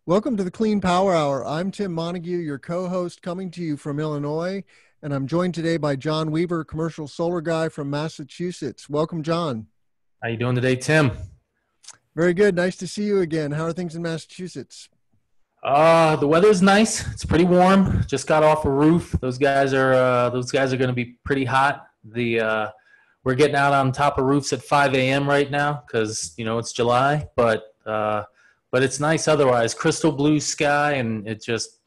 Welcome to the Clean Power Hour. I'm Tim Montague, your co-host, coming to you from Illinois, and I'm joined today by John Weaver, commercial solar guy from Massachusetts. Welcome, John. How you doing today, Tim? Very good. Nice to see you again. How are things in Massachusetts? The weather's nice. It's pretty warm. Just got off a roof. Those guys are going to be pretty hot. We're getting out on top of roofs at 5 a.m. right now because it's July, but it's nice otherwise. Crystal blue sky, and it just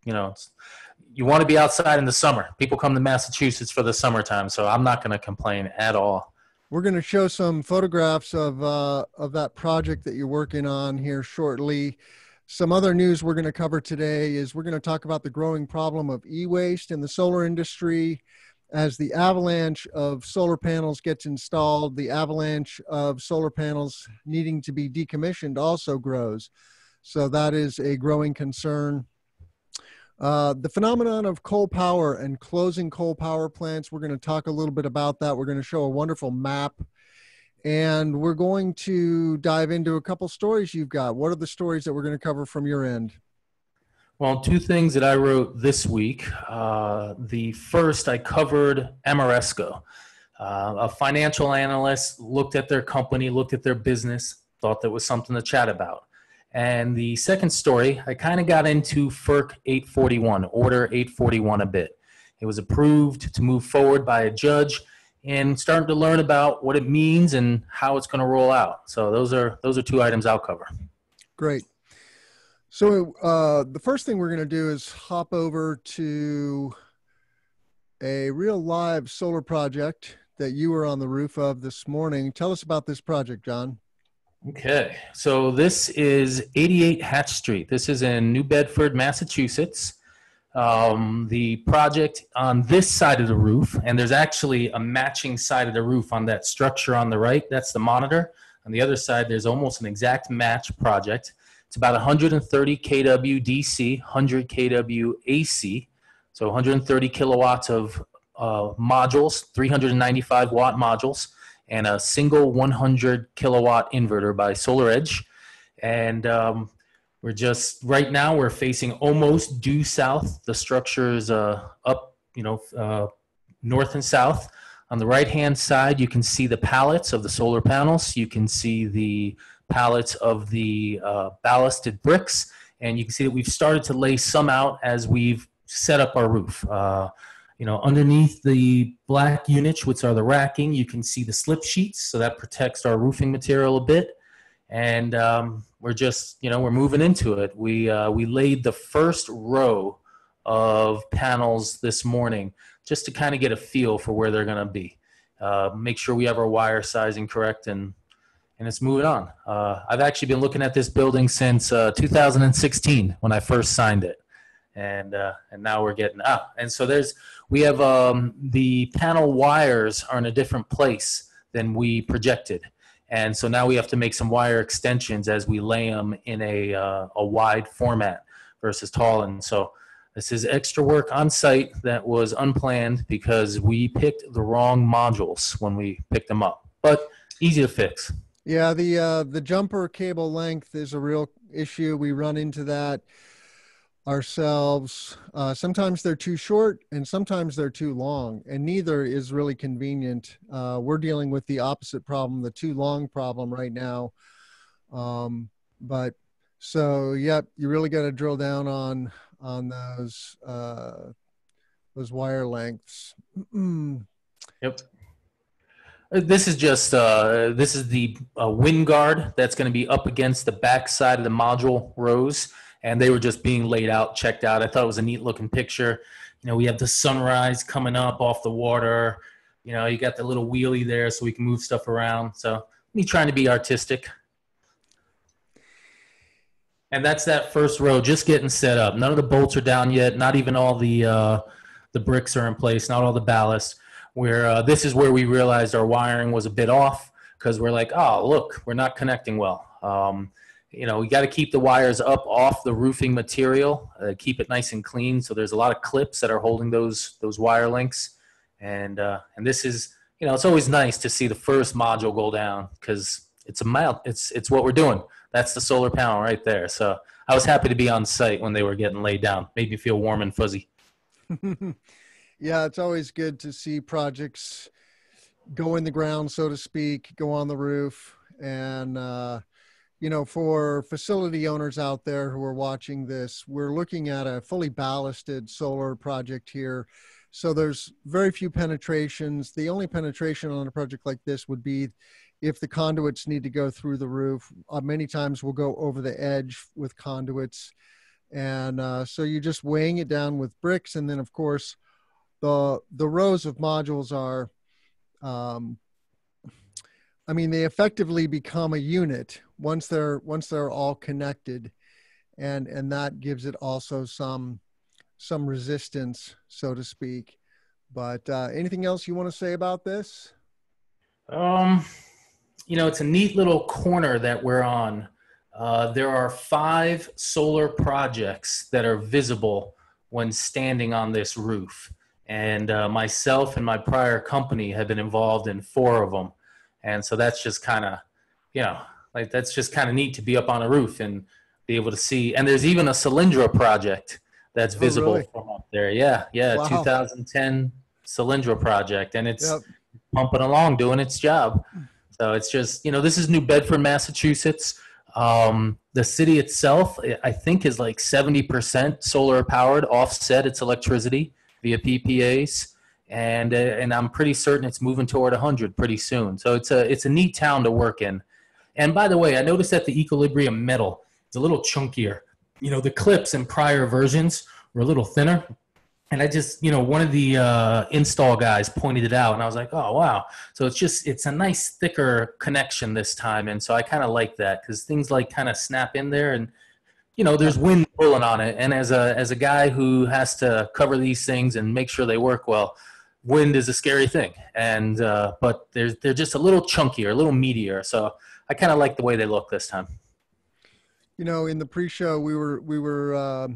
you want to be outside in the summer. People come to Massachusetts for the summertime, so I'm not going to complain at all. We're going to show some photographs of that project that you're working on here shortly. Some other news we're going to cover today is we're going to talk about the growing problem of e-waste in the solar industry. As the avalanche of solar panels gets installed, the avalanche of solar panels needing to be decommissioned also grows. So that is a growing concern. The phenomenon of coal power and closing coal power plants, we're going to talk a little bit about that. We're going to show a wonderful map. And we're going to dive into a couple stories you've got. What are the stories that we're going to cover from your end? Well, two things that I wrote this week. The first, I covered Ameresco. A financial analyst looked at their company, looked at their business, thought that was something to chat about. And the second story, I kind of got into FERC 841, Order 841 a bit. It was approved to move forward by a judge, and starting to learn about what it means and how it's going to roll out. So those are two items I'll cover. Great. So the first thing we're going to do is hop over to a real live solar project that you were on the roof of this morning. Tell us about this project, John. Okay. So this is 88 Hatch Street. This is in New Bedford, Massachusetts. The project on this side of the roof, and there's actually a matching side of the roof on that structure on the right. That's the monitor. On the other side, there's almost an exact match project. It's about 130 kW DC, 100 kW AC, so 130 kilowatts of modules, 395 watt modules, and a single 100 kilowatt inverter by SolarEdge. And we're just, right now, we're facing almost due south. The structure is up, north and south. On the right-hand side, you can see the pallets of the solar panels. You can see the pallets of the ballasted bricks. And you can see that we've started to lay some out as we've set up our roof. Underneath the black units, which are the racking, you can see the slip sheets. So that protects our roofing material a bit. And we're just, we're moving into it. We laid the first row of panels this morning just to kind of get a feel for where they're going to be. Make sure we have our wire sizing correct, and it's moving on. I've actually been looking at this building since 2016 when I first signed it. And now we're getting out. And so we have the panel wires are in a different place than we projected. And so now we have to make some wire extensions as we lay them in a wide format versus tall. And so this is extra work on site that was unplanned because we picked the wrong modules when we picked them up, but easy to fix. Yeah, the jumper cable length is a real issue. We run into that ourselves. Sometimes they're too short and sometimes they're too long, and neither is really convenient. We're dealing with the opposite problem, the too long problem right now. But so, yep, you really got to drill down on those wire lengths. Yep. This is just this is the wind guard that's going to be up against the back side of the module rows. And they were just being laid out, checked out. I thought it was a neat looking picture. We have the sunrise coming up off the water. You got the little wheelie there so we can move stuff around. So me trying to be artistic. And that's that first row just getting set up. None of the bolts are down yet. Not even all the bricks are in place. Not all the ballast. This is where we realized our wiring was a bit off because we're like, oh, look, we're not connecting well. We got to keep the wires up off the roofing material, keep it nice and clean. So there's a lot of clips that are holding those wire links. And this is, it's always nice to see the first module go down because it's what we're doing. That's the solar panel right there. So I was happy to be on site when they were getting laid down. Made me feel warm and fuzzy. Yeah, it's always good to see projects go in the ground, so to speak, go on the roof. And, for facility owners out there who are watching this, we're looking at a fully ballasted solar project here. So there's very few penetrations. The only penetration on a project like this would be if the conduits need to go through the roof. Many times we'll go over the edge with conduits. And so you're just weighing it down with bricks. And then, of course, the rows of modules are, they effectively become a unit once they're all connected, and that gives it also some resistance, so to speak. But anything else you want to say about this? It's a neat little corner that we're on. There are 5 solar projects that are visible when standing on this roof. And myself and my prior company have been involved in 4 of them. And so that's just kind of, that's just kind of neat to be up on a roof and be able to see. And there's even a Cylindra project that's visible from up there. Yeah. Wow. 2010 Cylindra project. And it's pumping along, doing its job. So it's just, this is New Bedford, Massachusetts. The city itself, I think, is like 70% solar powered, offset its electricity via PPAs. And I'm pretty certain it's moving toward 100 pretty soon. So it's a neat town to work in. And by the way, I noticed that the Equilibrium metal is a little chunkier. The clips in prior versions were a little thinner. And I just, one of the install guys pointed it out, and I was like, oh, wow. So it's a nice thicker connection this time. And so I kind of like that because things like kind of snap in there and, there's wind pulling on it. And as a guy who has to cover these things and make sure they work well, wind is a scary thing. And but they're just a little chunkier, a little meatier. So I kind of like the way they look this time. In the pre-show, we were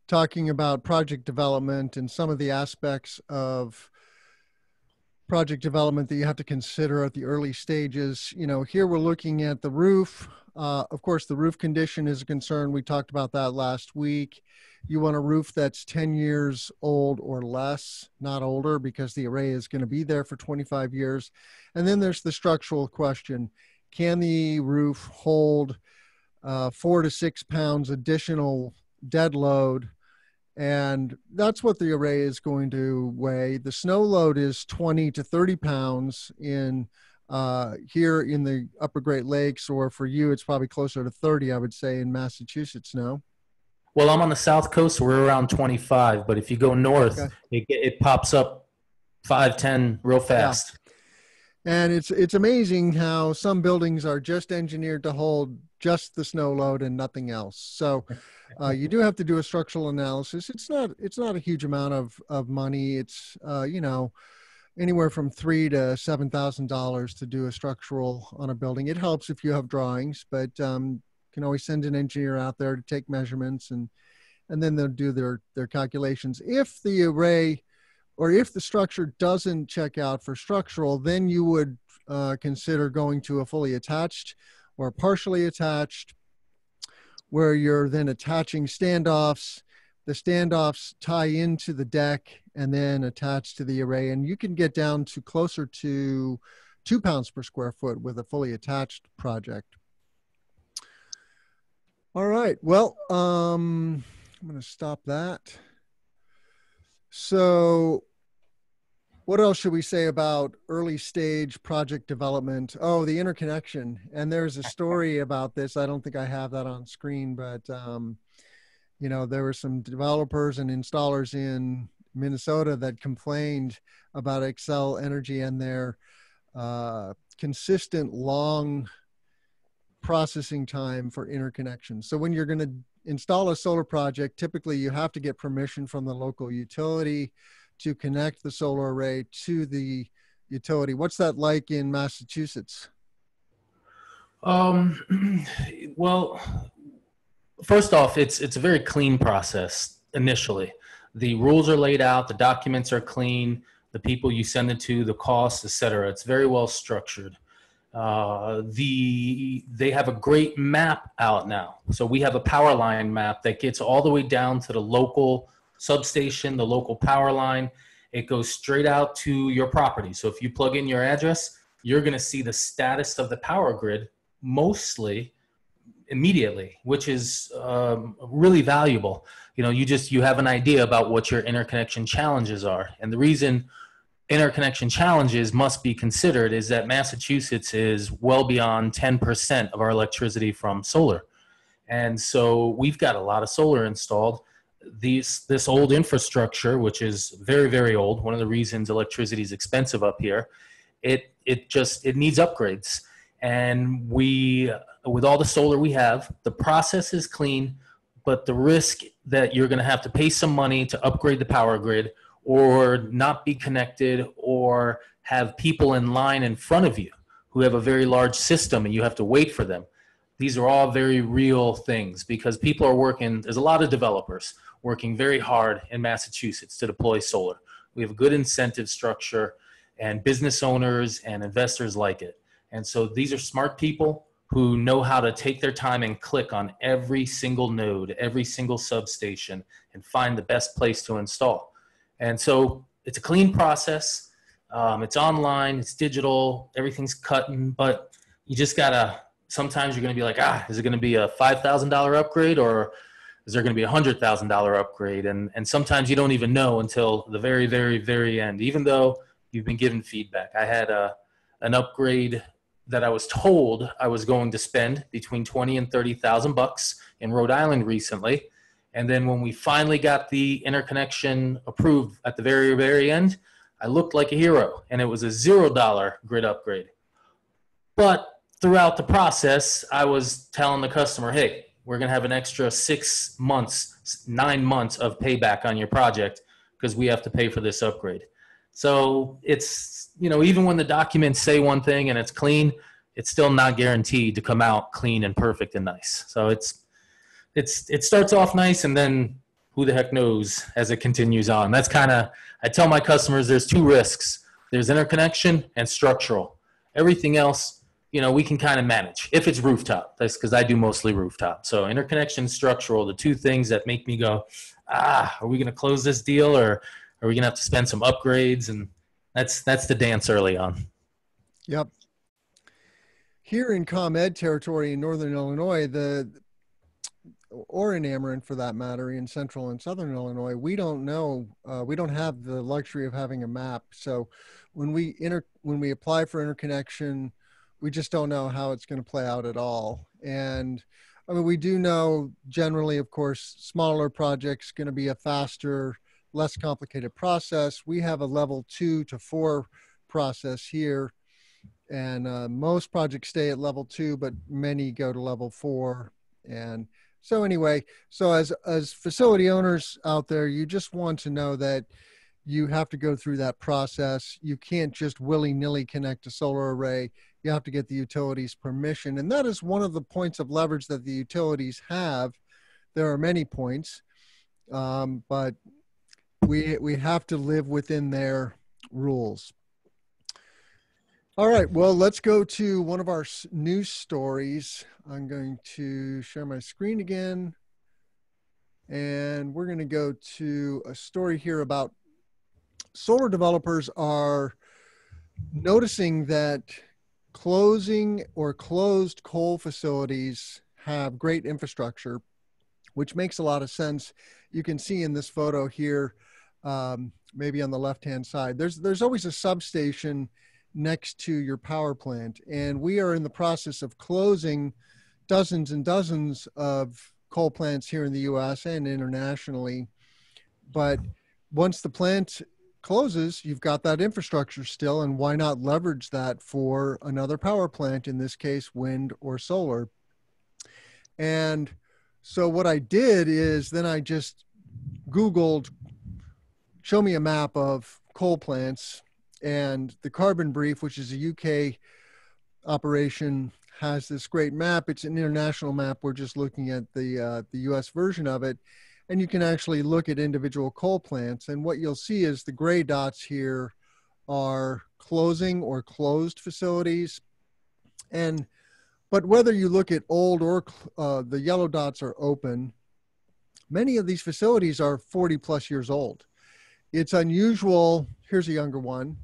talking about project development and some of the aspects of project development that you have to consider at the early stages. Here we're looking at the roof. Of course, the roof condition is a concern. We talked about that last week. You want a roof that's 10 years old or less, not older, because the array is going to be there for 25 years. And then there's the structural question. Can the roof hold 4 to 6 pounds additional dead load? And that's what the array is going to weigh. The snow load is 20 to 30 pounds in here in the Upper Great Lakes, or for you, it's probably closer to 30, I would say, in Massachusetts. No? Well, I'm on the South Coast, so we're around 25. But if you go north, it pops up 5, 10 real fast. Yeah. And it's amazing how some buildings are just engineered to hold just the snow load and nothing else. So you do have to do a structural analysis. It's not a huge amount of money. It's anywhere from $3,000 to $7,000 to do a structural on a building. It helps if you have drawings, but you can always send an engineer out there to take measurements, and then they'll do their calculations. If the array or if the structure doesn't check out for structural, then you would consider going to a fully attached or partially attached, where you're then attaching standoffs. The standoffs tie into the deck and then attach to the array. And you can get down to closer to 2 pounds per square foot with a fully attached project. All right. Well, I'm going to stop that. So what else should we say about early stage project development? Oh, the interconnection. And there's a story about this. I don't think I have that on screen, but there were some developers and installers in Minnesota that complained about Xcel Energy and their consistent long processing time for interconnection. So when you're going to install a solar project, typically you have to get permission from the local utility to connect the solar array to the utility. What's that like in Massachusetts? Well, first off, it's a very clean process initially. The rules are laid out, the documents are clean, the people you send it to, the costs, etc. It's very well structured. They have a great map out now. So we have a power line map that gets all the way down to the local substation, the local power line. It goes straight out to your property. So if you plug in your address, you're going to see the status of the power grid mostly immediately, which is really valuable. You know, you have an idea about what your interconnection challenges are. And the reason interconnection challenges must be considered is that Massachusetts is well beyond 10% of our electricity from solar. And so we've got a lot of solar installed. This old infrastructure, which is very, very old, one of the reasons electricity is expensive up here, it needs upgrades. And with all the solar we have, the process is clean, but the risk that you're going to have to pay some money to upgrade the power grid, or not be connected, or have people in line in front of you who have a very large system and you have to wait for them. These are all very real things because people are working, there's a lot of developers working very hard in Massachusetts to deploy solar. We have a good incentive structure and business owners and investors like it. And so these are smart people who know how to take their time and click on every single node, every single substation, and find the best place to install. And so it's a clean process. It's online, it's digital, everything's cutting, but you just gotta, sometimes you're gonna be like, is it gonna be a $5,000 upgrade or is there gonna be a $100,000 upgrade? And sometimes you don't even know until the very, very, very end, even though you've been given feedback. I had an upgrade that I was told I was going to spend between 20 and 30,000 bucks in Rhode Island recently. And then when we finally got the interconnection approved at the very, very end, I looked like a hero, and it was a $0 grid upgrade. But throughout the process, I was telling the customer, hey, we're going to have an extra 6 months, 9 months of payback on your project because we have to pay for this upgrade. So it's, you know, even when the documents say one thing and it's clean, it's still not guaranteed to come out clean and perfect and nice. So it starts off nice, and then who the heck knows as it continues on. That's kind of, I tell my customers there's two risks. There's interconnection and structural. Everything else, you know, we can kind of manage. If it's rooftop, that's because I do mostly rooftop. So interconnection, structural, the two things that make me go, are we going to close this deal, or are we going to have to spend some upgrades? And that's the dance early on. Yep. Here in ComEd territory in Northern Illinois, or in Ameren for that matter, in Central and Southern Illinois, we don't know, we don't have the luxury of having a map. So when we apply for interconnection, we just don't know how it's going to play out at all. And I mean, we do know generally, of course, smaller projects going to be a faster, less complicated process. We have a level 2 to 4 process here, and most projects stay at level 2, but many go to level 4. And so anyway, so as facility owners out there, you just want to know that you have to go through that process. You can't just willy-nilly connect a solar array. You have to get the utilities permission. And that is one of the points of leverage that the utilities have. There are many points, but we have to live within their rules. All right, well, let's go to one of our news stories. I'm going to share my screen again, and we're going to go to a story here about solar developers are noticing that closing or closed coal facilities have great infrastructure, which makes a lot of sense. You can see in this photo here, maybe on the left-hand side, there's always a substation next to your power plant. And we are in the process of closing dozens and dozens of coal plants here in the US and internationally. But once the plant closes, you've got that infrastructure still, and why not leverage that for another power plant, in this case, wind or solar? And so what I did is then I just Googled, show me a map of coal plants, and the Carbon Brief, which is a UK operation, has this great map. It's an international map. We're just looking at the US version of it. And you can actually look at individual coal plants. And what you'll see is the gray dots here are closing or closed facilities. And but whether you look at old or the yellow dots are open, many of these facilities are 40 plus years old. It's unusual. Here's a younger one,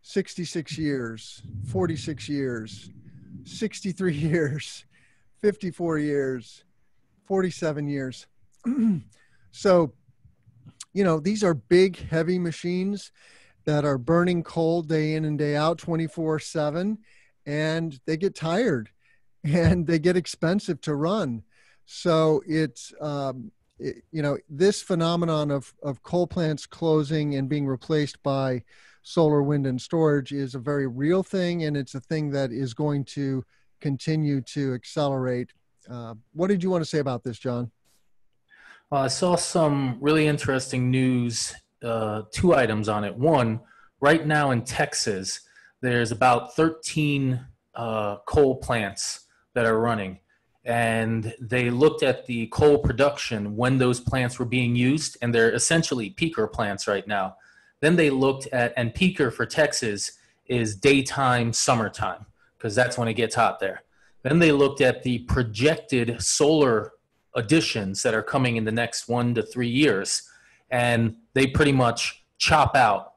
66 years, 46 years, 63 years, 54 years, 47 years. So, you know, these are big, heavy machines that are burning coal day in and day out, 24/7, and they get tired and they get expensive to run. So it's, you know, this phenomenon of coal plants closing and being replaced by solar, wind, and storage is a very real thing, and it's a thing that is going to continue to accelerate. What did you want to say about this, John? I saw some really interesting news, two items on it. One, right now in Texas, there's about 13 coal plants that are running. And they looked at the coal production when those plants were being used, and they're essentially peaker plants right now. Then they looked at, and peaker for Texas is daytime, summertime, because that's when it gets hot there. Then they looked at the projected solar additions that are coming in the next 1 to 3 years, and they pretty much chop out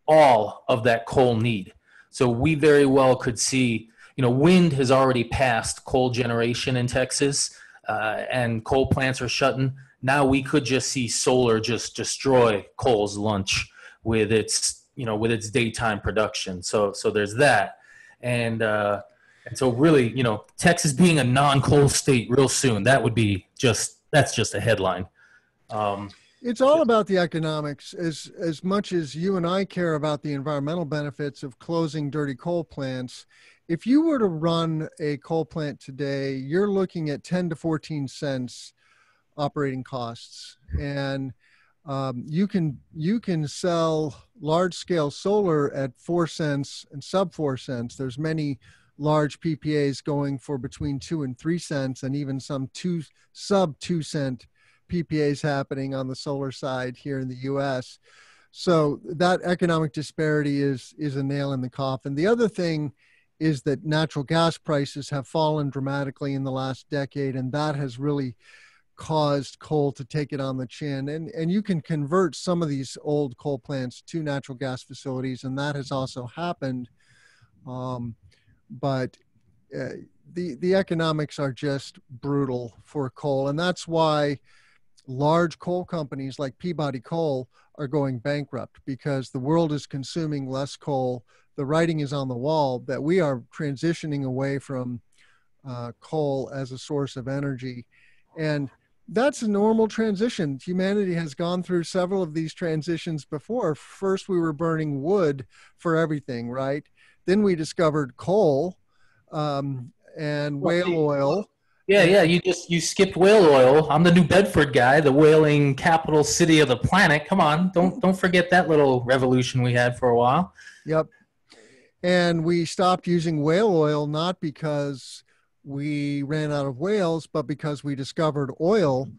all of that coal need. So we very well could see, you know, wind has already passed coal generation in Texas, and coal plants are shutting. Now we could just see solar just destroy coal's lunch with its, you know, with its daytime production. So there's that, and so really, you know, Texas being a non-coal state real soon, that would be that's just a headline. It's all about the economics as much as you and I care about the environmental benefits of closing dirty coal plants. If you were to run a coal plant today, you're looking at 10 to 14 cents operating costs. And you can sell large scale solar at 4 cents and sub 4 cents. There's many large PPAs going for between 2 and 3 cents, and even some sub 2 cent PPAs happening on the solar side here in the US. So that economic disparity is a nail in the coffin. The other thing is that natural gas prices have fallen dramatically in the last decade, and that has really caused coal to take it on the chin. And you can convert some of these old coal plants to natural gas facilities, and that has also happened. But the economics are just brutal for coal, and that's why large coal companies like Peabody Coal are going bankrupt, because the world is consuming less coal. The writing is on the wall that we are transitioning away from coal as a source of energy. And that's a normal transition. Humanity has gone through several of these transitions before. First, we were burning wood for everything, right? Then we discovered coal and whale oil. Yeah. You skipped whale oil. I'm the New Bedford guy, the whaling capital city of the planet. Come on, don't forget that little revolution we had for a while. Yep. And we stopped using whale oil, not because we ran out of whales, but because we discovered oil,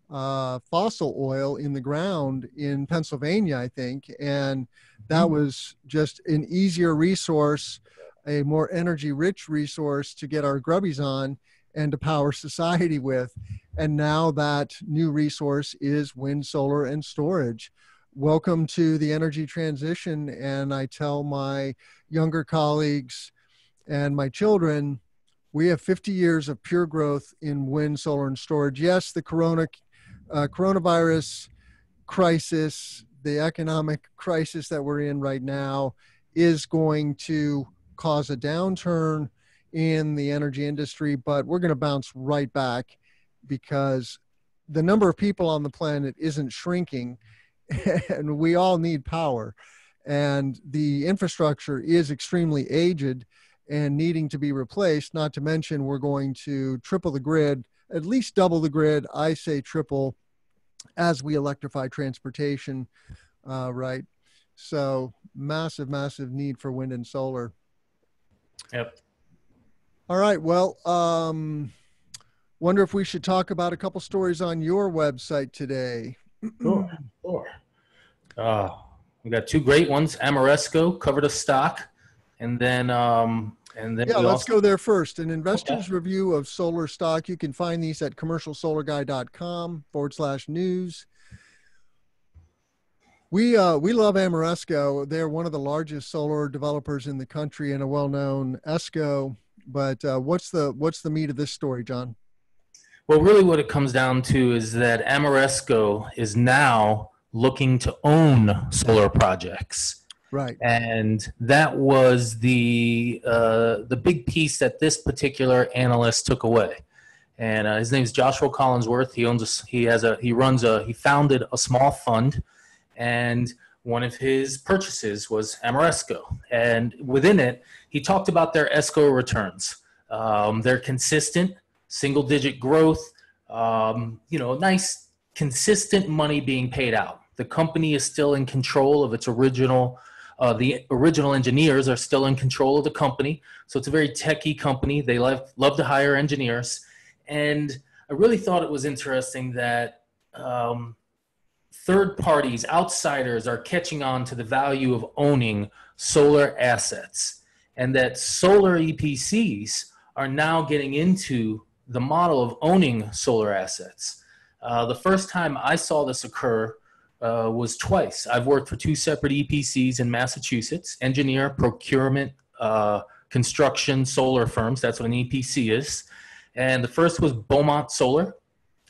fossil oil in the ground in Pennsylvania, I think. And that was just an easier resource, a more energy rich resource to get our grubbies on and to power society with. And now that new resource is wind, solar, and storage. Welcome to the energy transition. And I tell my younger colleagues and my children, we have 50 years of pure growth in wind, solar, and storage. Yes, the coronavirus crisis, the economic crisis that we're in right now is going to cause a downturn in the energy industry, but we're going to bounce right back because the number of people on the planet isn't shrinking and we all need power. And the infrastructure is extremely aged and needing to be replaced, not to mention we're going to triple the grid, at least double the grid, I say triple, as we electrify transportation, right? So massive, massive need for wind and solar. Yep. All right. Well, wonder if we should talk about a couple stories on your website today. Sure. We got two great ones. Amoresco covered a stock, and then And then Yeah, we let's also, go there first. An okay. investor's review of solar stock. You can find these at commercialsolarguy.com/news. We love Ameresco. They're one of the largest solar developers in the country and a well-known ESCO. But what's the meat of this story, John? Well, really what it comes down to is that Ameresco is now looking to own solar projects. Right. And that was the big piece that this particular analyst took away. And his name is Joshua Collinsworth. He founded a small fund, and one of his purchases was Ameresco. And within it, he talked about their ESCO returns. They're consistent, single digit growth, nice, consistent money being paid out. The company is still in control of its the original engineers are still in control of the company. So it's a very techie company. They love to hire engineers. And I really thought it was interesting that third parties, outsiders, are catching on to the value of owning solar assets, and that solar EPCs are now getting into the model of owning solar assets. The first time I saw this occur was twice. I've worked for two separate EPCs in Massachusetts, engineer, procurement, construction, solar firms. That's what an EPC is. And the first was Beaumont Solar.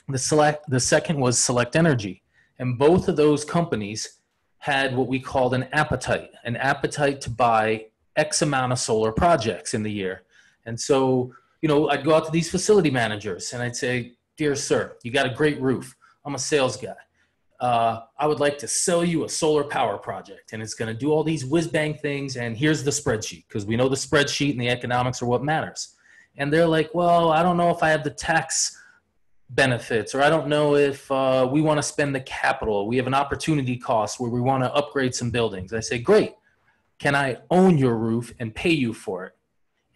The second was Select Energy. And both of those companies had what we called an appetite to buy X amount of solar projects in the year. And so, I'd go out to these facility managers and I'd say, dear sir, you got a great roof. I'm a sales guy. I would like to sell you a solar power project, and it's going to do all these whiz bang things. And here's the spreadsheet, because we know the spreadsheet and the economics are what matters. And they're like, well, I don't know if I have the tax benefits, or I don't know if we want to spend the capital. We have an opportunity cost where we want to upgrade some buildings. I say, great. Can I own your roof and pay you for it?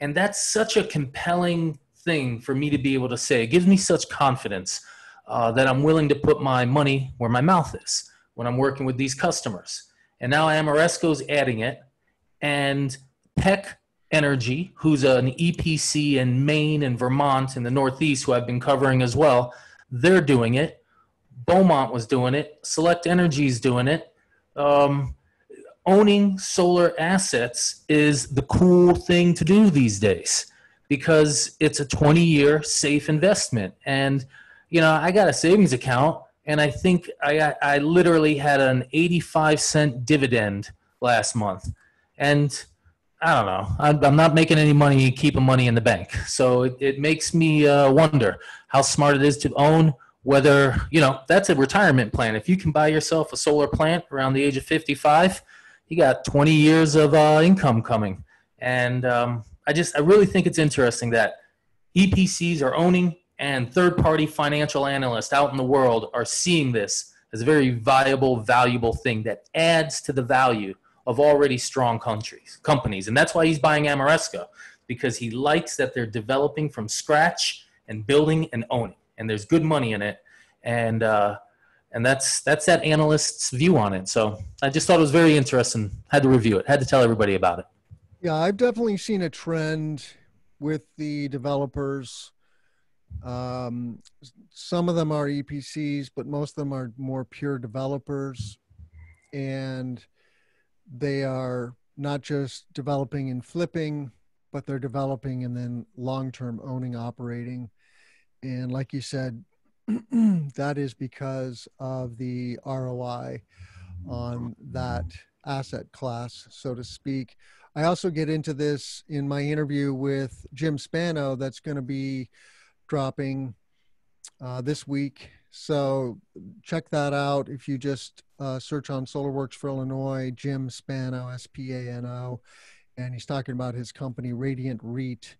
And that's such a compelling thing for me to be able to say. It gives me such confidence that I'm willing to put my money where my mouth is when I'm working with these customers. And now Ameresco's adding it, and Peck Energy, who's an EPC in Maine and Vermont in the Northeast, who I've been covering as well, they're doing it. Beaumont was doing it. Select Energy's doing it. Owning solar assets is the cool thing to do these days because it's a 20-year safe investment. And I got a savings account, and I think I literally had an 85-cent dividend last month. And I don't know, I'm not making any money keeping money in the bank. So it makes me wonder how smart it is to own, whether, that's a retirement plan. If you can buy yourself a solar plant around the age of 55, you got 20 years of income coming. And I really think it's interesting that EPCs are owning, and third-party financial analysts out in the world are seeing this as a very viable, valuable thing that adds to the value of already strong companies. And that's why he's buying Ameresco, because he likes that they're developing from scratch and building and owning. And there's good money in it. And that's that analyst's view on it. So I just thought it was very interesting. Had to review it. Had to tell everybody about it. Yeah, I've definitely seen a trend with the developers. Some of them are EPCs, but most of them are more pure developers, and they are not just developing and flipping, but they're developing and then long-term owning, operating. And like you said, that is because of the ROI on that asset class, so to speak. I also get into this in my interview with Jim Spano that's going to be dropping this week. So check that out. If you just search on SolarWorks for Illinois, Jim Spano, Spano, and he's talking about his company, Radiant REIT,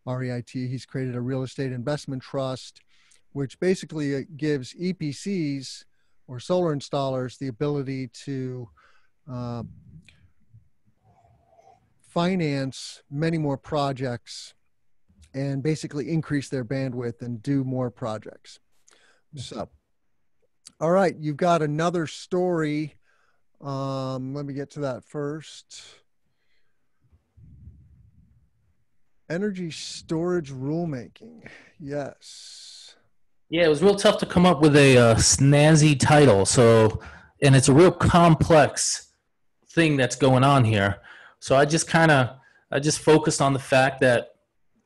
R-E-I-T. He's created a real estate investment trust, which basically gives EPCs or solar installers the ability to finance many more projects and basically increase their bandwidth and do more projects. So, all right, you've got another story. Let me get to that first. Energy storage rulemaking. Yes. Yeah, it was real tough to come up with a snazzy title. So, and it's a real complex thing that's going on here. So I just focused on the fact that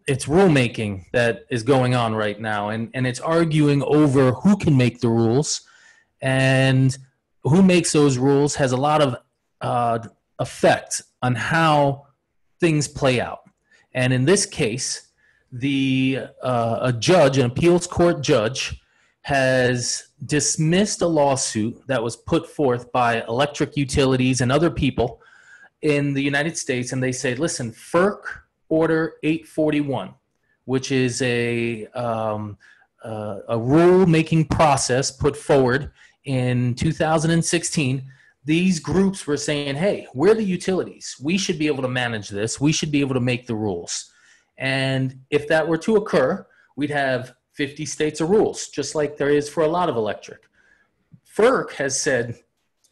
it's rulemaking that is going on right now, and it's arguing over who can make the rules, and who makes those rules has a lot of uh, effect on how things play out. And in this case, a judge, an appeals court judge, has dismissed a lawsuit that was put forth by electric utilities and other people in the United States, and they say, listen, FERC Order 841, which is a rule-making process put forward in 2016. These groups were saying, hey, we're the utilities. We should be able to manage this. We should be able to make the rules. And if that were to occur, we'd have 50 states of rules, just like there is for a lot of electric. FERC has said,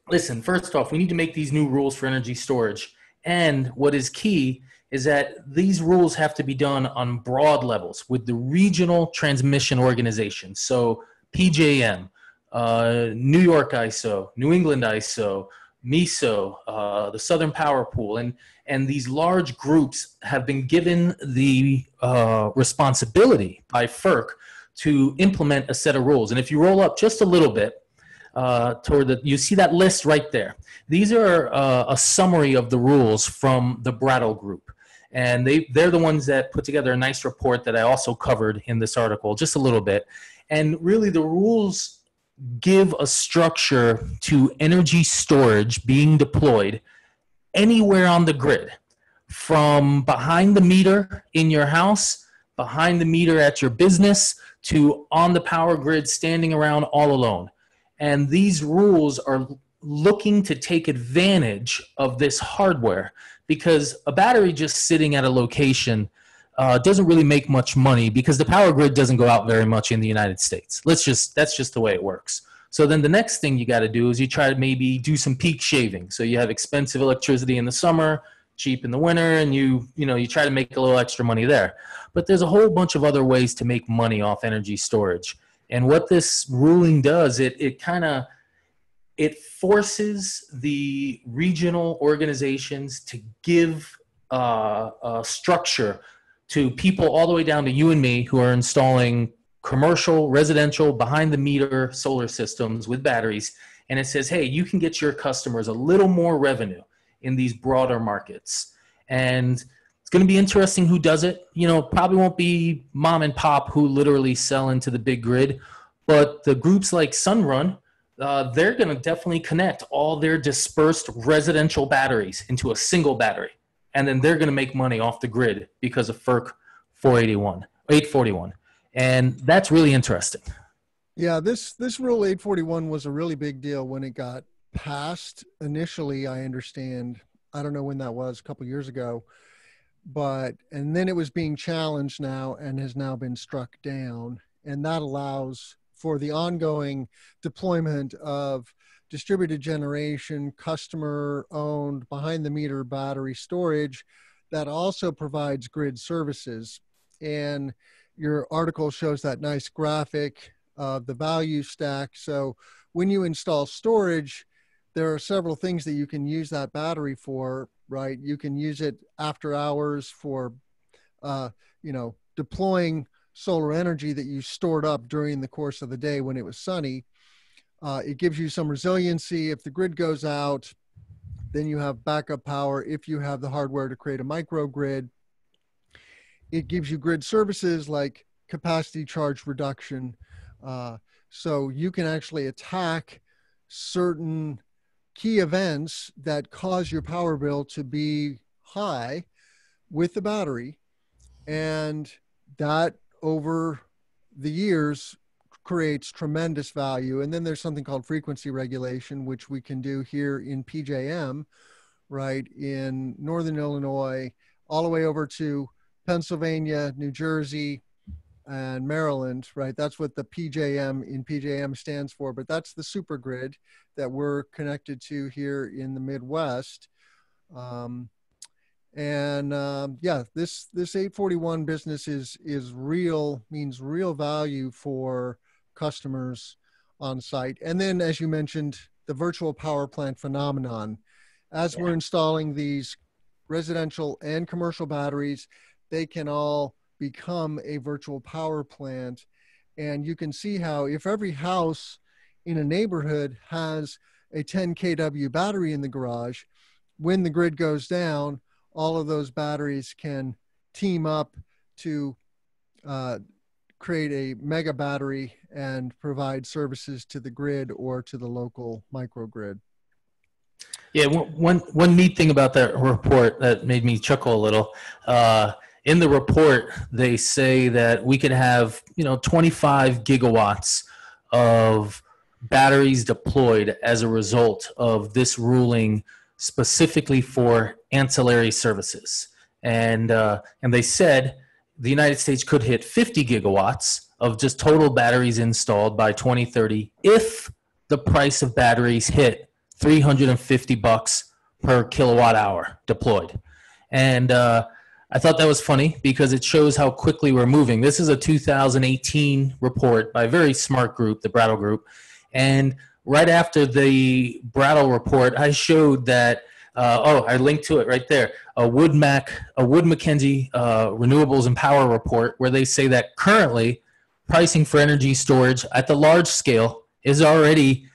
listen, first off, we need to make these new rules for energy storage. And what is key is that these rules have to be done on broad levels with the regional transmission organizations. So PJM, New York ISO, New England ISO, MISO, the Southern Power Pool, and these large groups have been given the responsibility by FERC to implement a set of rules. And if you roll up just a little bit, you see that list right there. These are a summary of the rules from the Gradle group. And they're the ones that put together a nice report that I also covered in this article, just a little bit. And really the rules give a structure to energy storage being deployed anywhere on the grid, from behind the meter in your house, behind the meter at your business, to on the power grid standing around all alone. And these rules are looking to take advantage of this hardware, because a battery just sitting at a location doesn't really make much money, because the power grid doesn't go out very much in the United States. That's just the way it works. So then the next thing you got to do is you try to maybe do some peak shaving. So you have expensive electricity in the summer, cheap in the winter, and you try to make a little extra money there. But there's a whole bunch of other ways to make money off energy storage. And what this ruling does, it forces the regional organizations to give a structure to people all the way down to you and me who are installing commercial, residential, behind the meter solar systems with batteries. And it says, hey, you can get your customers a little more revenue in these broader markets. And it's going to be interesting who does it. Probably won't be mom and pop who literally sell into the big grid, but the groups like Sunrun, they're going to definitely connect all their dispersed residential batteries into a single battery. And then they're going to make money off the grid because of FERC 841. And that's really interesting. Yeah, this Rule 841 was a really big deal when it got passed initially, I understand. I don't know when that was, a couple years ago. And then it was being challenged now and has now been struck down. And that allows for the ongoing deployment of distributed generation, customer-owned, behind-the-meter battery storage that also provides grid services. And your article shows that nice graphic of the value stack. So when you install storage, there are several things that you can use that battery for, right? You can use it after hours for, deploying solar energy that you stored up during the course of the day when it was sunny. It gives you some resiliency. If the grid goes out, then you have backup power if you have the hardware to create a microgrid. It gives you grid services like capacity charge reduction. So you can actually attack certain key events that cause your power bill to be high with the battery. And that over the years creates tremendous value. And then there's something called frequency regulation, which we can do here in PJM, right, in Northern Illinois, all the way over to Pennsylvania, New Jersey, and Maryland, right? That's what the PJM in PJM stands for, but that's the super grid that we're connected to here in the Midwest. And yeah, this 841 business is real, means real value for customers on site. And then, as you mentioned, the virtual power plant phenomenon. As we're installing these residential and commercial batteries, they can all become a virtual power plant. And you can see how if every house in a neighborhood has a 10 kW battery in the garage, when the grid goes down, all of those batteries can team up to create a mega battery and provide services to the grid or to the local microgrid. Yeah, one neat thing about that report that made me chuckle a little. In the report, they say that we could have 25 gigawatts of batteries deployed as a result of this ruling, specifically for ancillary services. And they said the United States could hit 50 gigawatts of just total batteries installed by 2030 if the price of batteries hit $350 per kilowatt hour deployed. And I thought that was funny because it shows how quickly we're moving. This is a 2018 report by a very smart group, the Gradle group. And right after the Gradle report, I showed that, I linked to it right there, a Wood Mackenzie Renewables and Power report, where they say that currently pricing for energy storage at the large scale is already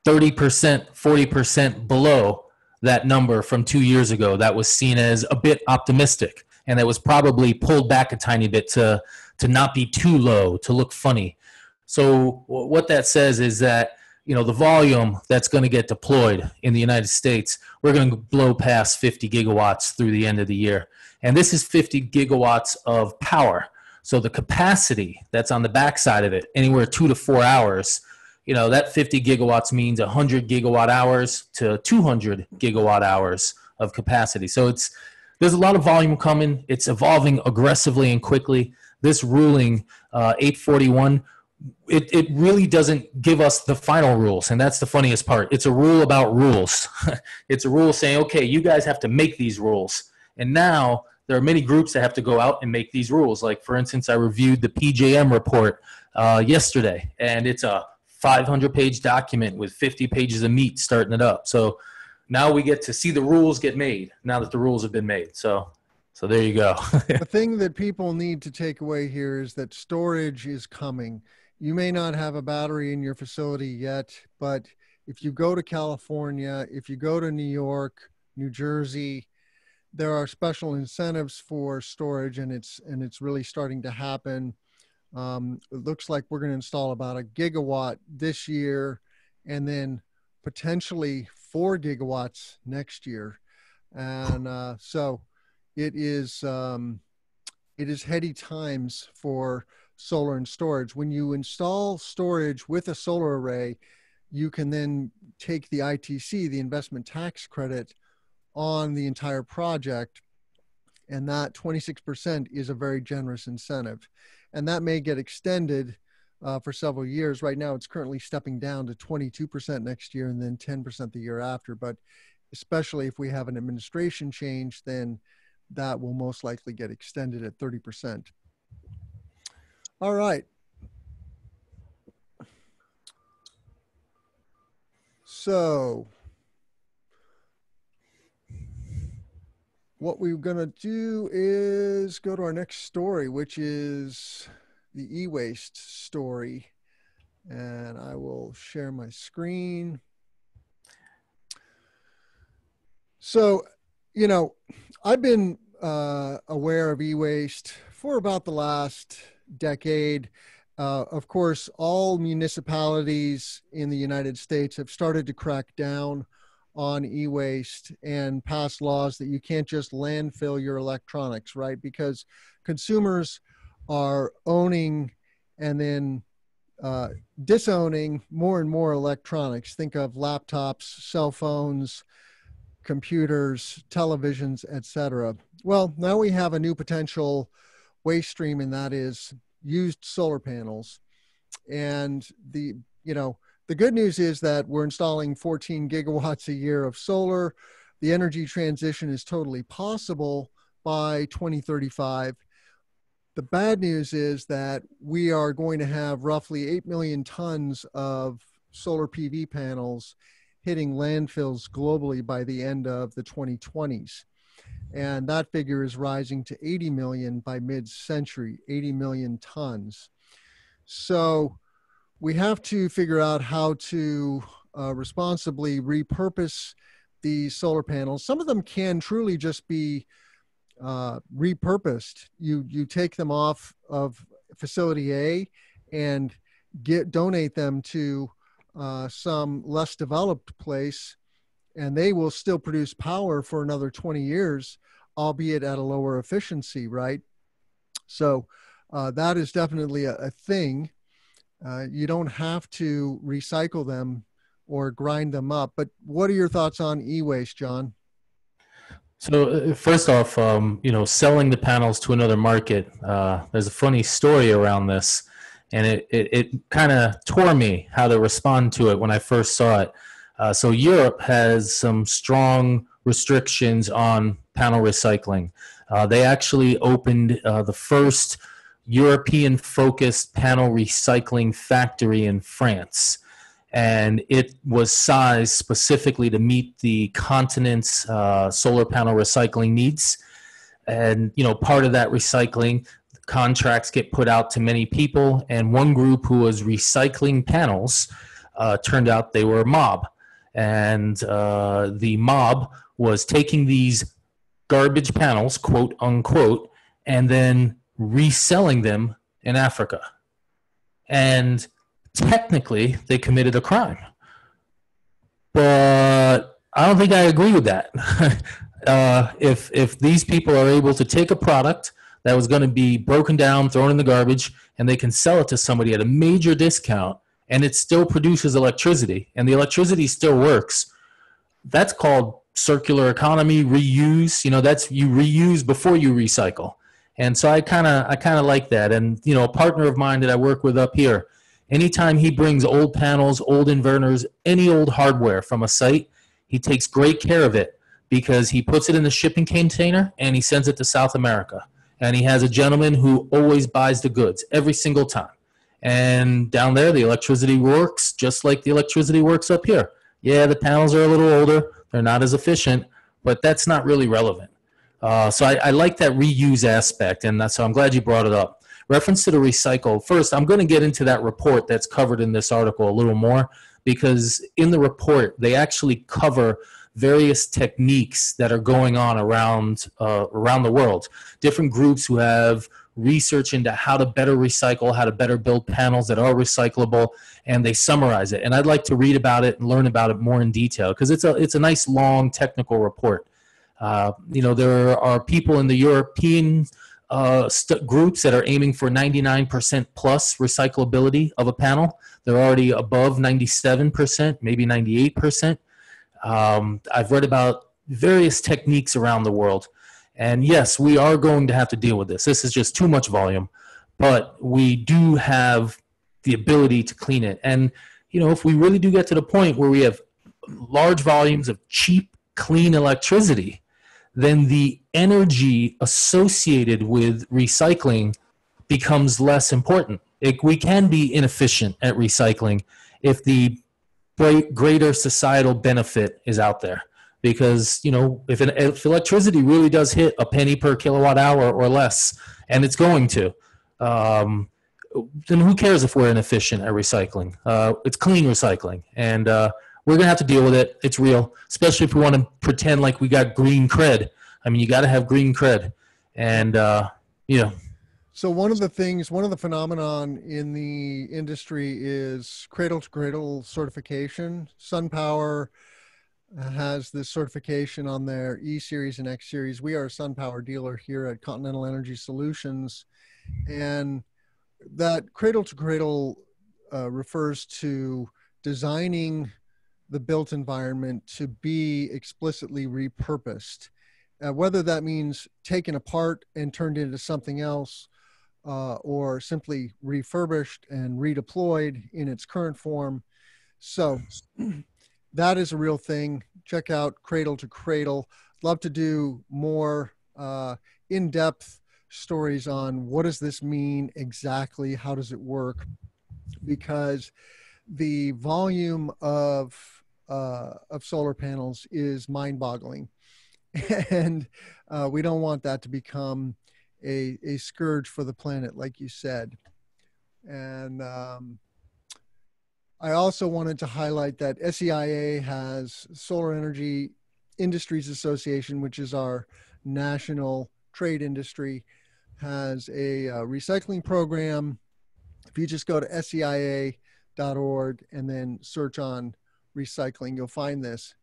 30%, 40% below that number from 2 years ago. That was seen as a bit optimistic, and that was probably pulled back a tiny bit to not be too low, to look funny. So what that says is that the volume that's going to get deployed in the United States, we're going to blow past 50 gigawatts through the end of the year. And this is 50 gigawatts of power. So the capacity that's on the backside of it, anywhere 2 to 4 hours, that 50 gigawatts means 100 gigawatt hours to 200 gigawatt hours of capacity. So there's a lot of volume coming. It's evolving aggressively and quickly. This ruling, 841, it really doesn't give us the final rules, and that's the funniest part. It's a rule about rules. It's a rule saying, okay, you guys have to make these rules. And now there are many groups that have to go out and make these rules. Like, for instance, I reviewed the PJM report yesterday, and it's a 500-page document with 50 pages of meat starting it up. So now we get to see the rules get made now that the rules have been made. So there you go. The thing that people need to take away here is that storage is coming. You may not have a battery in your facility yet, but if you go to California, if you go to New York, New Jersey, there are special incentives for storage, and it's really starting to happen. It looks like we're going to install about a gigawatt this year, and then potentially 4 gigawatts next year. And so it is heady times for solar and storage. When you install storage with a solar array, you can then take the ITC, the investment tax credit, on the entire project, and that 26% is a very generous incentive. And that may get extended for several years. Right now, it's currently stepping down to 22% next year and then 10% the year after. But especially if we have an administration change, then that will most likely get extended at 30%. All right. So what we're going to do is go to our next story, which is the e-waste story. And I will share my screen. So, I've been aware of e-waste for about the last decade. Of course, all municipalities in the United States have started to crack down on e-waste and pass laws that you can't just landfill your electronics, right? Because consumers are owning and then disowning more and more electronics. Think of laptops, cell phones, computers, televisions, etc. Well, now we have a new potential waste stream, and that is used solar panels. And the good news is that we're installing 14 gigawatts a year of solar. the energy transition is totally possible by 2035. The bad news is that we are going to have roughly 8 million tons of solar PV panels hitting landfills globally by the end of the 2020s. And that figure is rising to 80 million by mid-century, 80 million tons. So we have to figure out how to responsibly repurpose these solar panels. Some of them can truly just be repurposed. You take them off of facility A and donate them to some less developed place, and they will still produce power for another 20 years, albeit at a lower efficiency, right? So that is definitely a thing. You don't have to recycle them or grind them up. But what are your thoughts on e-waste, John? So first off, selling the panels to another market. There's a funny story around this, and it kind of tore me how to respond to it when I first saw it. So Europe has some strong restrictions on panel recycling. They actually opened the first European-focused panel recycling factory in France. And it was sized specifically to meet the continent's solar panel recycling needs. And, part of that recycling, contracts get put out to many people. And one group who was recycling panels turned out they were a mob. And the mob was taking these garbage panels, quote unquote, and then reselling them in Africa. And technically, they committed a crime. But I don't think I agree with that. If these people are able to take a product that was going to be broken down, thrown in the garbage, and they can sell it to somebody at a major discount, and it still produces electricity, and the electricity still works, that's called circular economy, reuse. That's you reuse before you recycle. And so I kind of like that. And a partner of mine that I work with up here, anytime he brings old panels, old inverters, any old hardware from a site, he takes great care of it because he puts it in the shipping container and he sends it to South America. And he has a gentleman who always buys the goods every single time. And down there, the electricity works just like the electricity works up here. Yeah, the panels are a little older. They're not as efficient, but that's not really relevant. So I like that reuse aspect, and so I'm glad you brought it up. Reference to the recycle. First, I'm going to get into that report that's covered in this article a little more, because in the report, they actually cover various techniques that are going on around the world. Different groups who have research into how to better recycle, how to better build panels that are recyclable, and they summarize it. And I'd like to read about it and learn about it more in detail, because it's a nice, long, technical report. There are people in the European groups that are aiming for 99% plus recyclability of a panel. They're already above 97%, maybe 98%. I've read about various techniques around the world. And yes, we are going to have to deal with this. This is just too much volume, but we do have the ability to clean it. And, if we really do get to the point where we have large volumes of cheap, clean electricity, then the energy associated with recycling becomes less important. We can be inefficient at recycling if the greater societal benefit is out there. Because, if electricity really does hit a penny per kilowatt hour or less, and it's going to, then who cares if we're inefficient at recycling? It's clean recycling. And we're going to have to deal with it. It's real, especially if we want to pretend like we got green cred. I mean, you got to have green cred. And, So one of the phenomenon in the industry is cradle to cradle certification. SunPower has this certification on their E series and X series. We are a SunPower dealer here at Continental Energy Solutions, and that cradle to cradle refers to designing the built environment to be explicitly repurposed, whether that means taken apart and turned into something else, or simply refurbished and redeployed in its current form. So that is a real thing. Check out Cradle to Cradle. Love to do more in-depth stories on what does this mean exactly, how does it work, because the volume of solar panels is mind-boggling, and we don't want that to become a scourge for the planet, like you said. And I also wanted to highlight that SEIA has Solar Energy Industries Association, which is our national trade industry, has a recycling program. If you just go to seia.org and then search on recycling, you'll find this.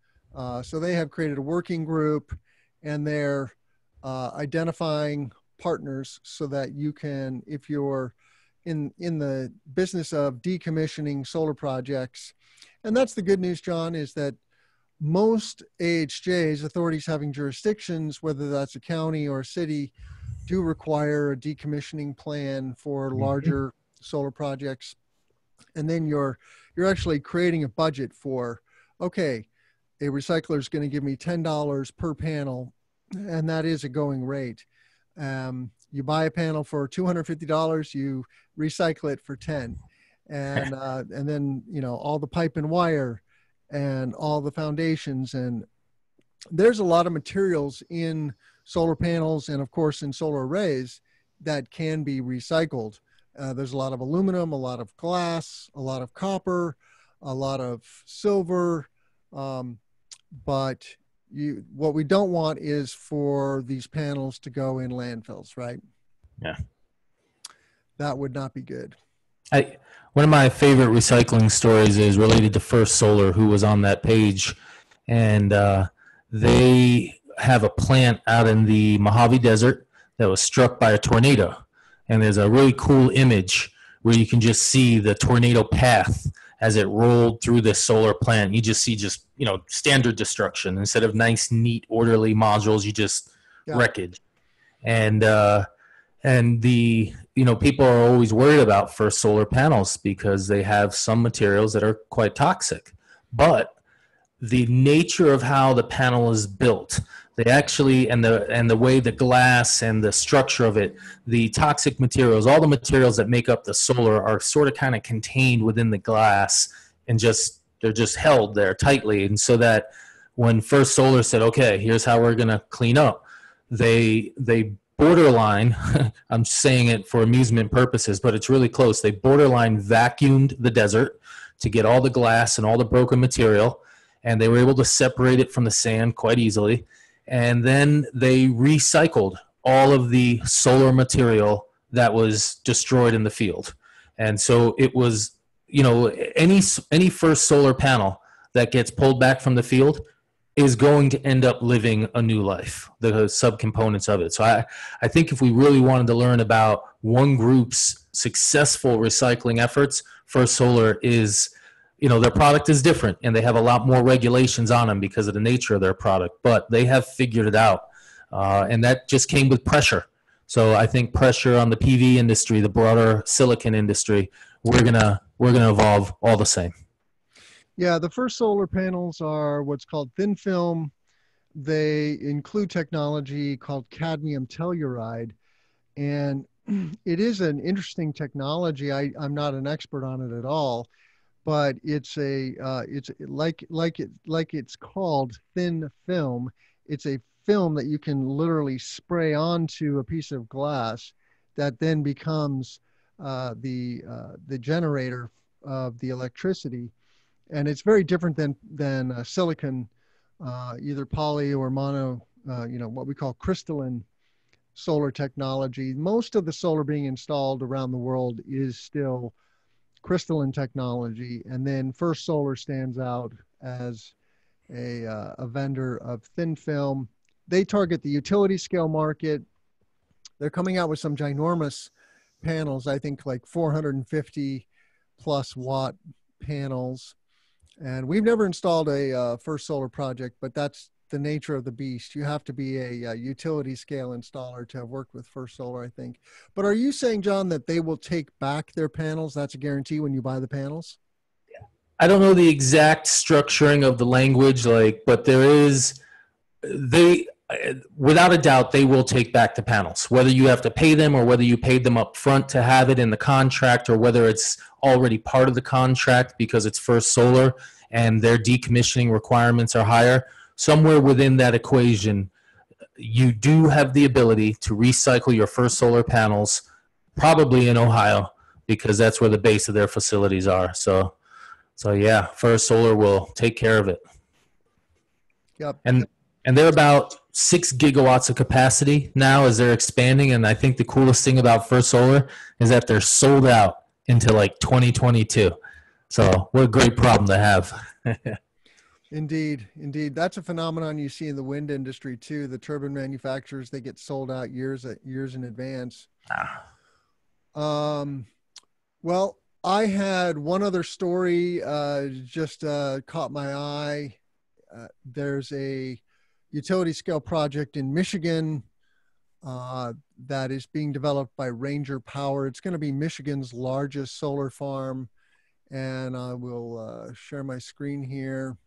So they have created a working group, and they're identifying partners so that you can, if you're in the business of decommissioning solar projects. And that's the good news, John, is that most AHJs, authorities having jurisdictions, whether that's a county or a city, do require a decommissioning plan for larger solar projects. And then you're actually creating a budget for, okay, a recycler is going to give me $10 per panel, and that is a going rate. You buy a panel for $250, you recycle it for 10, and then all the pipe and wire and all the foundations, and there's a lot of materials in solar panels and of course in solar arrays that can be recycled. There's a lot of aluminum, a lot of glass, a lot of copper, a lot of silver, but what we don't want is for these panels to go in landfills, right? Yeah. That would not be good. One of my favorite recycling stories is related to First Solar, who was on that page. And they have a plant out in the Mojave Desert that was struck by a tornado. And there's a really cool image where you can just see the tornado path as it rolled through this solar plant. You just see standard destruction. Instead of nice, neat, orderly modules, you just wreckage. And the people are always worried about First Solar panels because they have some materials that are quite toxic. But the nature of how the panel is built, they actually, and the way the glass and the structure of it, the toxic materials, all the materials that make up the solar are sort of kind of contained within the glass, and they're just held there tightly. And so that when First Solar said, okay, here's how we're going to clean up, they borderline, I'm saying it for amusement purposes, but it's really close. They borderline vacuumed the desert to get all the glass and all the broken material, and they were able to separate it from the sand quite easily. And then they recycled all of the solar material that was destroyed in the field. And so it was, any First Solar panel that gets pulled back from the field is going to end up living a new life, the subcomponents of it. So I think if we really wanted to learn about one group's successful recycling efforts, First Solar is, their product is different and they have a lot more regulations on them because of the nature of their product, but they have figured it out. And that just came with pressure. So I think pressure on the PV industry, the broader silicon industry, we're gonna evolve all the same. Yeah, the First Solar panels are what's called thin film. They include technology called cadmium telluride, and it is an interesting technology. I'm not an expert on it at all, but it's it's called thin film. It's a film that you can literally spray onto a piece of glass that then becomes the generator of the electricity. And it's very different than silicon, either poly or mono, what we call crystalline solar technology. Most of the solar being installed around the world is still crystalline technology. And then First Solar stands out as a vendor of thin film. They target the utility scale market. They're coming out with some ginormous panels, I think like 450 plus watt panels. And we've never installed a First Solar project, but that's the nature of the beast. You have to be a utility scale installer to have worked with First Solar, I think. But are you saying, John, that they will take back their panels? That's a guarantee when you buy the panels? I don't know the exact structuring of the language, like, but there is, they, without a doubt, they will take back the panels, whether you have to pay them or whether you paid them up front to have it in the contract, or whether it's already part of the contract because it's First Solar and their decommissioning requirements are higher. Somewhere within that equation, you do have the ability to recycle your First Solar panels, probably in Ohio, because that's where the base of their facilities are. So yeah, First Solar will take care of it. Yep. And they're about 6 gigawatts of capacity now as they're expanding. And I think the coolest thing about First Solar is that they're sold out into like 2022. So what a great problem to have. Indeed. That's a phenomenon you see in the wind industry too. The turbine manufacturers, they get sold out years in advance. Well, I had one other story just caught my eye. There's a utility scale project in Michigan that is being developed by Ranger Power. It's going to be Michigan's largest solar farm. And I will share my screen here.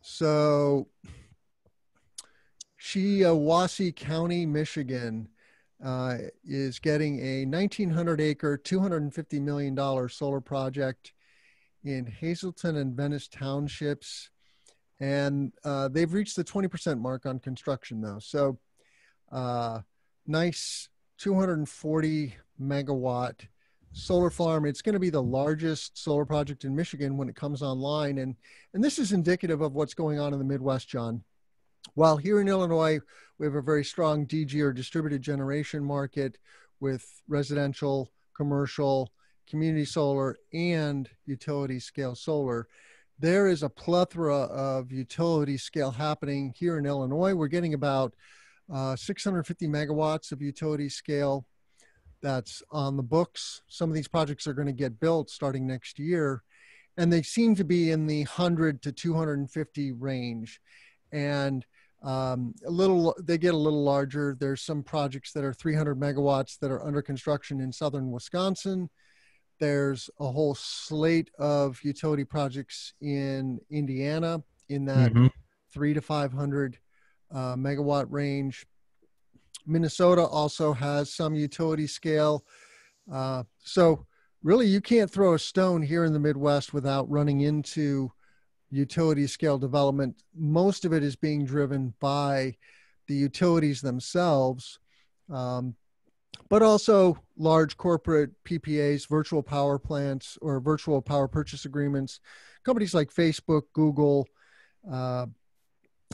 So Shiawassee County, Michigan is getting a 1,900 acre, $250 million solar project in Hazleton and Venice townships. And they've reached the 20% mark on construction though. So nice 240 megawatt solar farm. It's going to be the largest solar project in Michigan when it comes online. And this is indicative of what's going on in the Midwest, John. While here in Illinois, we have a very strong DG or distributed generation market with residential, commercial, community solar, and utility scale solar. There is a plethora of utility scale happening here in Illinois. We're getting about 650 megawatts of utility scale that's on the books. Some of these projects are going to get built starting next year, and they seem to be in the 100 to 250 range. And they get a little larger. There's some projects that are 300 megawatts that are under construction in southern Wisconsin. There's a whole slate of utility projects in Indiana in that 300 to 500 megawatt range. Minnesota also has some utility scale. So really you can't throw a stone here in the Midwest without running into utility scale development. Most of it is being driven by the utilities themselves, but also large corporate PPAs, virtual power plants, or virtual power purchase agreements. Companies like Facebook, Google,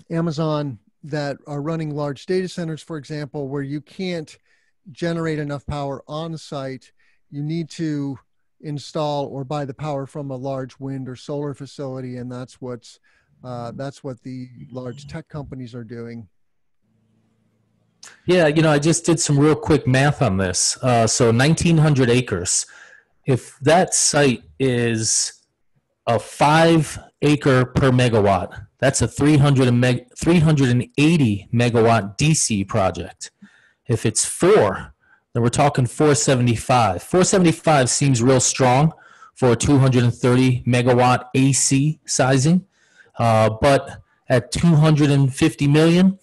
Amazon that are running large data centers, for example, where you can't generate enough power on site. You need to install or buy the power from a large wind or solar facility, and that's what the large tech companies are doing. Yeah, I just did some real quick math on this. So 1,900 acres. If that site is a 5 acre per megawatt, that's a 380 megawatt DC project. If it's 4, then we're talking 475. 475 seems real strong for a 230 megawatt AC sizing. But at 250 million,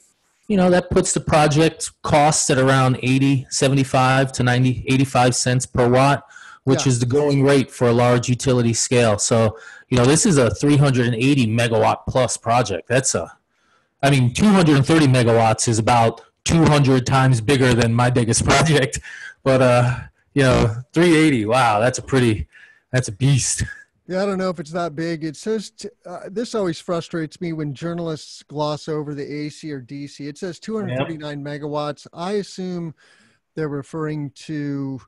that puts the project costs at around 75 to 85 cents per watt, which is the going rate for a large utility scale. So, this is a 380 megawatt plus project. 230 megawatts is about 200 times bigger than my biggest project. But, 380, wow, that's a beast. Yeah, I don't know if it's that big. It says, this always frustrates me when journalists gloss over the AC or DC. It says 239 megawatts. I assume they're referring to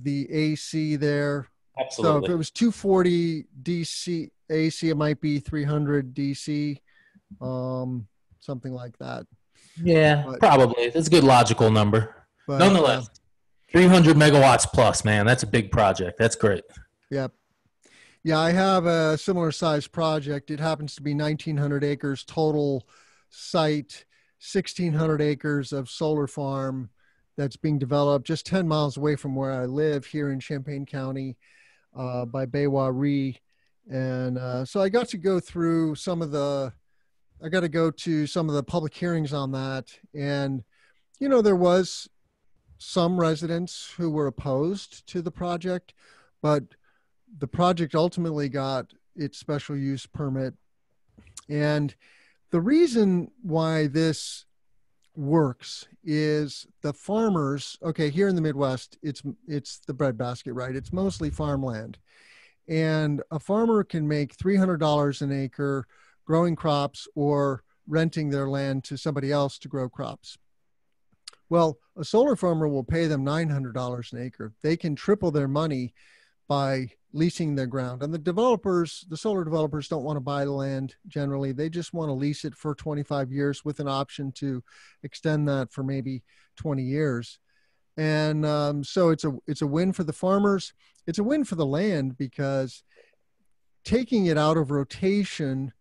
the AC there. Absolutely. So if it was 240 DC AC, it might be 300 DC, something like that. Yeah, probably. That's a good logical number. But, nonetheless, 300 megawatts plus, man. That's a big project. That's great. Yep. Yeah, I have a similar size project. It happens to be 1,900 acres total site, 1,600 acres of solar farm that's being developed just 10 miles away from where I live here in Champaign County by Baywa-Ree. And so I got to go through I got to go to some of the public hearings on that. And, there was some residents who were opposed to the project, but the project ultimately got its special use permit. And the reason why this works is the farmers, okay, here in the Midwest, it's the breadbasket, right? It's mostly farmland. And a farmer can make $300 an acre growing crops or renting their land to somebody else to grow crops. Well, a solar farmer will pay them $900 an acre. They can triple their money by leasing their ground. And the solar developers don't want to buy the land generally. They just want to lease it for 25 years with an option to extend that for maybe 20 years. And so it's a win for the farmers. It's a win for the land because taking it out of rotation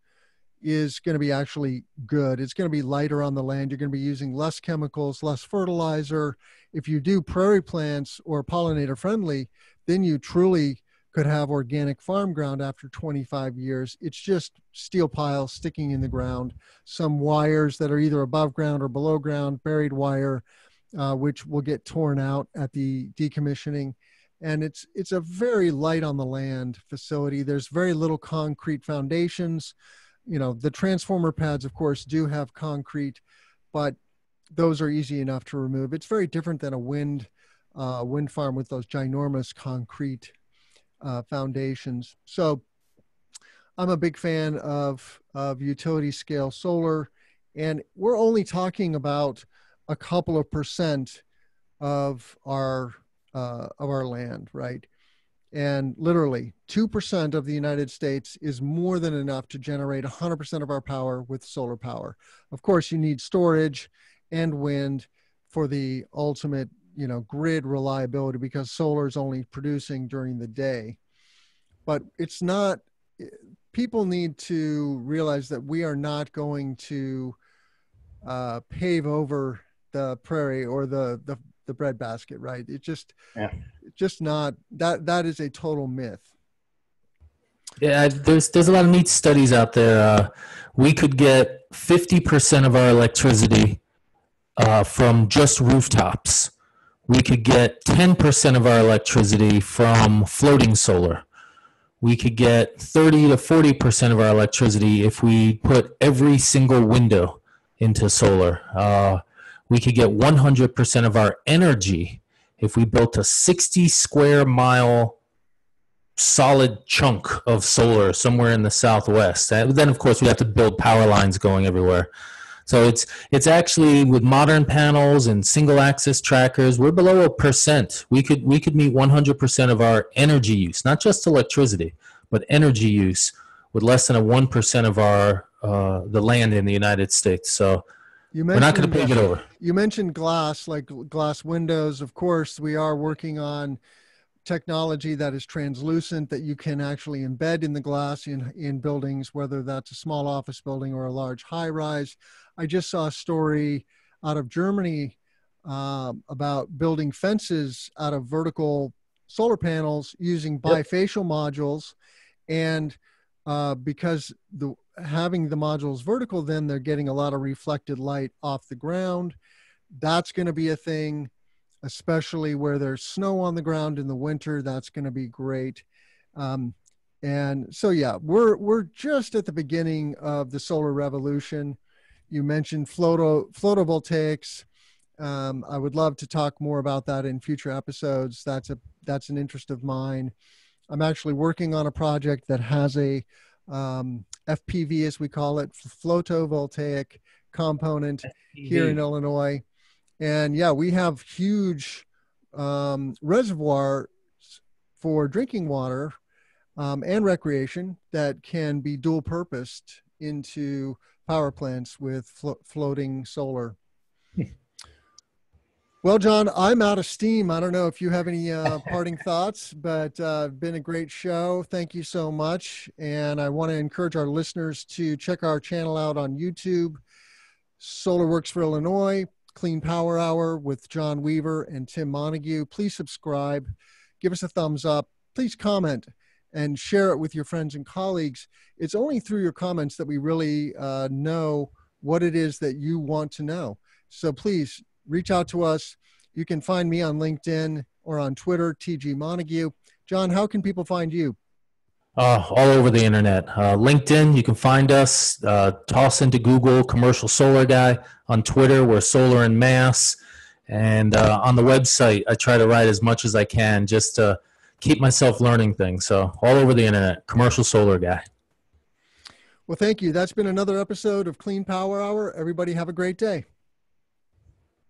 is going to be actually good. It's going to be lighter on the land. You're going to be using less chemicals, less fertilizer. If you do prairie plants or pollinator friendly, then you truly could have organic farm ground after 25 years. It's just steel piles sticking in the ground, some wires that are either above ground or below ground, buried wire, which will get torn out at the decommissioning. And it's a very light on the land facility. There's very little concrete foundations. The transformer pads, of course, do have concrete, but those are easy enough to remove. It's very different than a wind farm with those ginormous concrete foundations. So I'm a big fan of utility scale solar, and we're only talking about a couple of percent of our land, right? And literally 2% of the United States is more than enough to generate 100% of our power with solar power. Of course, you need storage and wind for the ultimate, grid reliability, because solar is only producing during the day. But it's not, people need to realize that we are not going to pave over the prairie or the breadbasket, right? Just not that is a total myth. Yeah, there's a lot of neat studies out there. We could get 50% of our electricity from just rooftops. We could get 10% of our electricity from floating solar. We could get 30 to 40% of our electricity if we put every single window into solar. We could get 100% of our energy if we built a 60 square mile solid chunk of solar somewhere in the Southwest. Then, of course, we have to build power lines going everywhere. So it's actually, with modern panels and single axis trackers, we're below 1%. We could meet 100% of our energy use, not just electricity, but energy use, with less than 1% of our the land in the United States. So we're not going to pave it over. You mentioned glass, like glass windows. Of course, we are working on technology that is translucent, that you can actually embed in the glass in buildings, whether that's a small office building or a large high rise. I just saw a story out of Germany about building fences out of vertical solar panels using bifacial modules. And because having the modules vertical, then they're getting a lot of reflected light off the ground. That's going to be a thing, especially where there's snow on the ground in the winter. That's going to be great. And so, yeah, we're just at the beginning of the solar revolution. You mentioned photovoltaics. I would love to talk more about that in future episodes. That's an interest of mine. I'm actually working on a project that has a FPV, as we call it, photovoltaic component here in Illinois. And yeah, we have huge reservoirs for drinking water and recreation that can be dual purposed into power plants with floating solar. Well, John, I'm out of steam. I don't know if you have any parting thoughts, but been a great show. Thank you so much. And I want to encourage our listeners to check our channel out on YouTube, Solar Works for Illinois, Clean Power Hour with John Weaver and Tim Montague. Please subscribe, give us a thumbs up, please comment, and share it with your friends and colleagues. It's only through your comments that we really know what it is that you want to know. So please reach out to us. You can find me on LinkedIn or on Twitter, TG Montague. John, how can people find you? All over the internet. LinkedIn, you can find us. Toss into Google, Commercial Solar Guy. On Twitter, we're Solar in Mass. And on the website, I try to write as much as I can just to keep myself learning things. So all over the internet, Commercial Solar Guy. Well, thank you. That's been another episode of Clean Power Hour. Everybody have a great day.